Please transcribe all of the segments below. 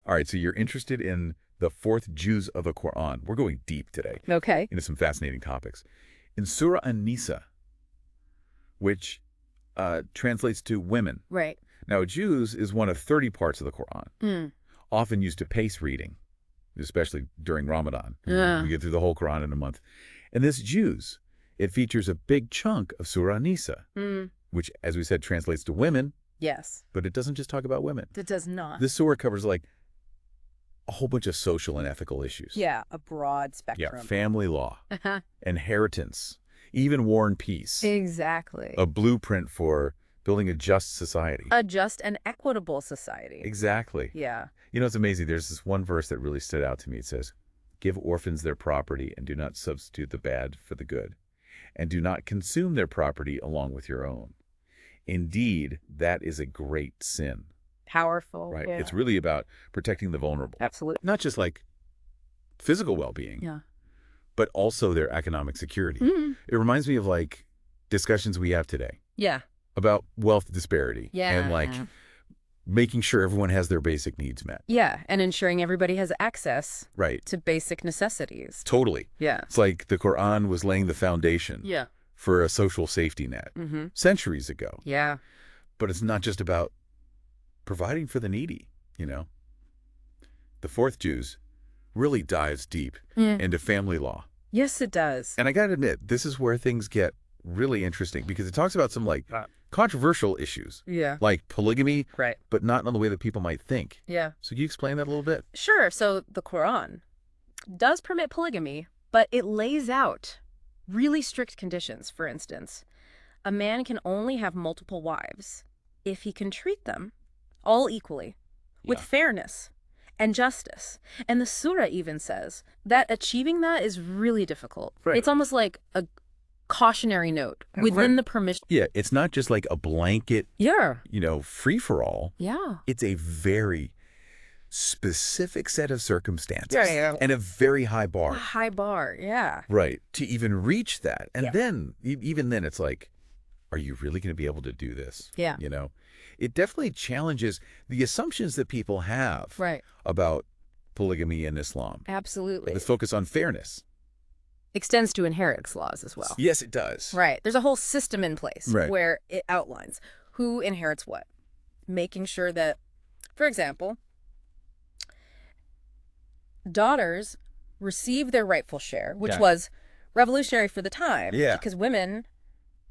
All right, so you're interested in the fourth Juz of the Quran. We're going deep today Okay. into some fascinating topics. In Surah An-Nisa, which translates to women. Right. Now, a Juz is one of 30 parts of the Quran, Mm. often used to pace reading, especially during Ramadan. Yeah. We get through the whole Quran in a month. And this Juz, it features a big chunk of Surah An-Nisa, which, as we said, translates to women, Yes. but it doesn't just talk about women. It does not. This surah covers like a whole bunch of social and ethical issues. Yeah, a broad Yeah, spectrum. family law, Uh-huh. inheritance, even war and peace. Exactly. A blueprint for building a just society. A just and equitable society. Exactly. Yeah. You know, it's amazing. There's this one verse that really stood out to me. It says, "Give orphans their property and do not substitute the bad for the good, and do not consume their property along with your own. Indeed, that is a great sin." Powerful. Right? Yeah. It's really about protecting the vulnerable. Absolutely. Not just like physical well-being, Yeah. but also their economic security. Mhm. It reminds me of like discussions we have today Yeah. about wealth disparity and like making sure everyone has their basic needs met. Yeah, and ensuring everybody has access Right. to basic necessities. Totally. Yeah. It's like the Quran was laying the foundation Yeah. for a social safety net Mm-hmm. centuries ago. Yeah. But it's not just about providing for the needy, you know. The Fourth Juz really dives deep into family law. Yes, it does. And I got to admit, this is where things get really interesting because it talks about some like controversial issues, Yeah. like polygamy, Right. but not in the way that people might think. Yeah. So can you explain that a little bit? Sure. So the Quran does permit polygamy, but it lays out really strict conditions. For instance, a man can only have multiple wives if he can treat them all equally with Yeah. fairness and justice. And the surah even says that achieving that is really difficult. Right. It's almost like a cautionary note within the permission. Yeah, it's not just like a blanket, Yeah. you know, free-for-all. Yeah. It's a very specific set of circumstances Yeah. and a very high A bar. high bar. Yeah. Right. To even reach that. And Yeah. then, even then, it's like, are you really going to be able to do this? Yeah. You know, it definitely challenges the assumptions that people have Right. about polygamy in Islam. Absolutely. The focus on fairness. Extends to inheritance laws as well. Yes, it does. Right. There's a whole system in place Right. where it outlines who inherits what. Making sure that, for example, daughters receive their rightful share, which Yeah. was revolutionary for the time. Yeah. Because women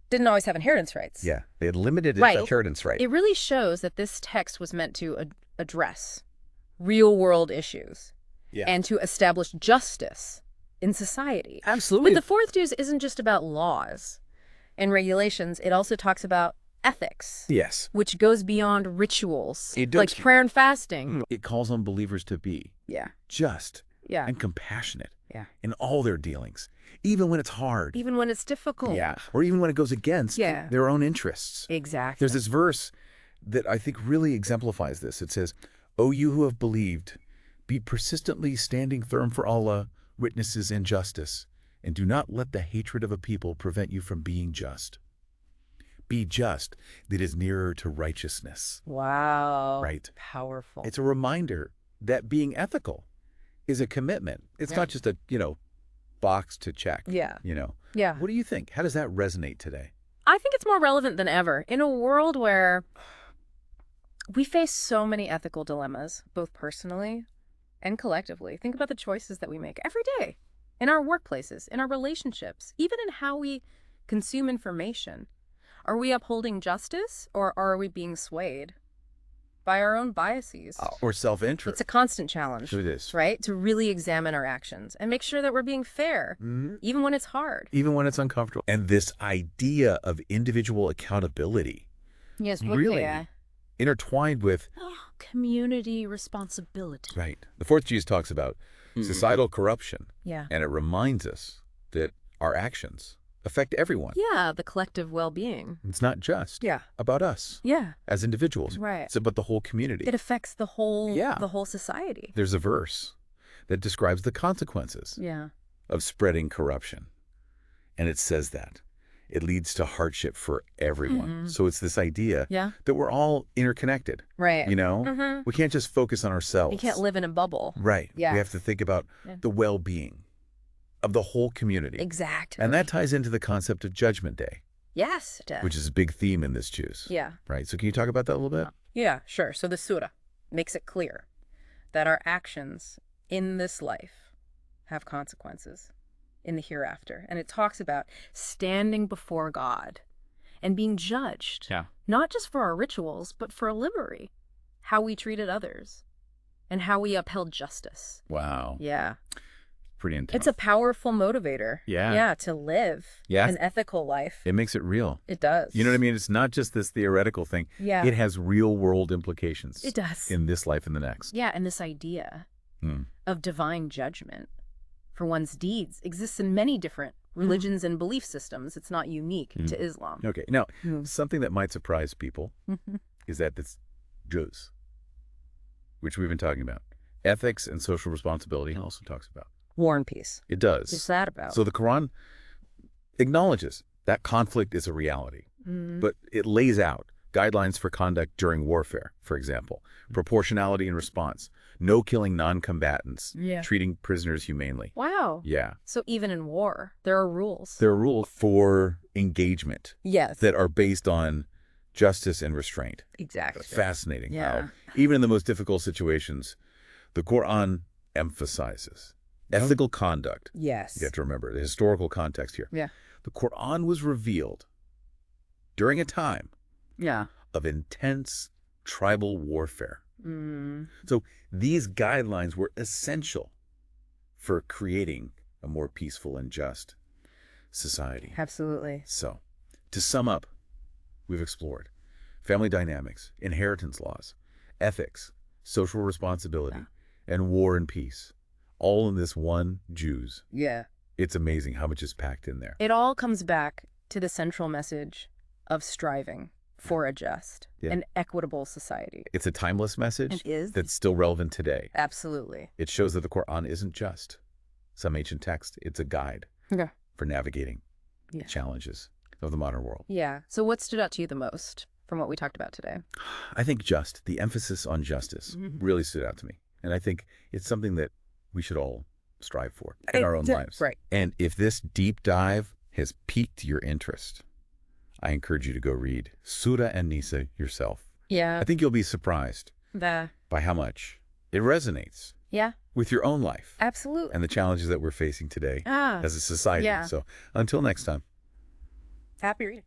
didn't always have inheritance rights. Yeah. They had limited Right. inheritance right. It really shows that this text was meant to address real-world issues Yeah. and to establish justice in society. Absolutely. But the Fourth Juz isn't just about laws and regulations. It also talks about ethics, Yes. which goes beyond rituals, It does. like prayer and fasting. It calls on believers to be Yeah, just yeah, and compassionate yeah. in all their dealings, even when it's hard. Even when it's difficult. Yeah. Or even when it goes against Yeah. their own interests. Exactly. There's this verse that I think really exemplifies this. It says, "O you who have believed, be persistently standing firm for Allah, witnesses in justice, and do not let the hatred of a people prevent you from being just. Be just, that is nearer to righteousness." Wow. Right. Powerful. It's a reminder that being ethical is a commitment. It's Yeah. not just a, box to check. Yeah. What do you think? How does that resonate today? I think it's more relevant than ever in a world where we face so many ethical dilemmas, both personally and collectively. Think about the choices that we make every day in our workplaces, in our relationships, even in how we consume information. Are we upholding justice or are we being swayed by our own biases? Or self-interest? It's a constant challenge, It is. right? To really examine our actions and make sure that we're being fair, even when it's hard. Even when it's uncomfortable. And this idea of individual accountability Yes, really intertwined with, community responsibility. right, the Fourth Juz talks about societal corruption, Yeah. and it reminds us that our actions affect everyone. Yeah, the collective well-being. It's not just Yeah. about us Yeah. as individuals. Right. It's about the whole community. It affects the whole Yeah. the whole society. There's a verse that describes the consequences Yeah. of spreading corruption. And it says that it leads to hardship for everyone. So it's this idea Yeah. that we're all interconnected. Right. You know, we can't just focus on ourselves. You can't live in a bubble. Right. Yeah. We have to think about the well-being of the whole community. Exactly. And that ties into the concept of Judgment Day, Yes, it does. which is a big theme in this Juz. Yeah. Right. So can you talk about that a little bit? Yeah, sure. So the surah makes it clear that our actions in this life have consequences in the hereafter. And it talks about standing before God and being judged, not just for our rituals, but for liberty, how we treated others and how we upheld justice. Wow. Yeah. Pretty intense. It's a powerful motivator. Yeah. Yeah, to live an ethical life. It makes it real. It does. You know what I mean? It's not just this theoretical thing. Yeah. It has real world implications. It does. In this life and the next. Yeah, and this idea of divine judgment for one's deeds exists in many different religions and belief systems. It's not unique to Islam. Okay. Now, something that might surprise people is that this Juz, which we've been talking about, ethics and social responsibility, also talks about. War and peace. It does. What's that about? So the Quran acknowledges that conflict is a reality, but it lays out guidelines for conduct during warfare, for example, proportionality in response, no killing non-combatants, treating prisoners humanely. Wow. Yeah. So even in war, there are rules. There are rules for engagement Yes. that are based on justice and restraint. Exactly. Fascinating Yeah. how, even in the most difficult situations, the Quran emphasizes ethical conduct. Yes. You have to remember the historical context here. Yeah. The Quran was revealed during a time Yeah. of intense tribal warfare. Mm. So these guidelines were essential for creating a more peaceful and just society. Absolutely. So, to sum up, we've explored family dynamics, inheritance laws, ethics, social responsibility, and war and peace, all in this one Juz. Yeah. It's amazing how much is packed in there. It all comes back to the central message of striving for a just and equitable society. It's a timeless message It is. that's still relevant today. Absolutely. It shows that the Quran isn't just some ancient text. It's a guide for navigating challenges of the modern world. Yeah. So what stood out to you the most from what we talked about today? I think the emphasis on justice really stood out to me. And I think it's something that we should all strive for in our own lives. Right. And if this deep dive has piqued your interest, I encourage you to go read Surah An-Nisa yourself. Yeah. I think you'll be surprised by how much it resonates with your own life. Absolutely. And the challenges that we're facing today as a society. So until next time. Happy reading.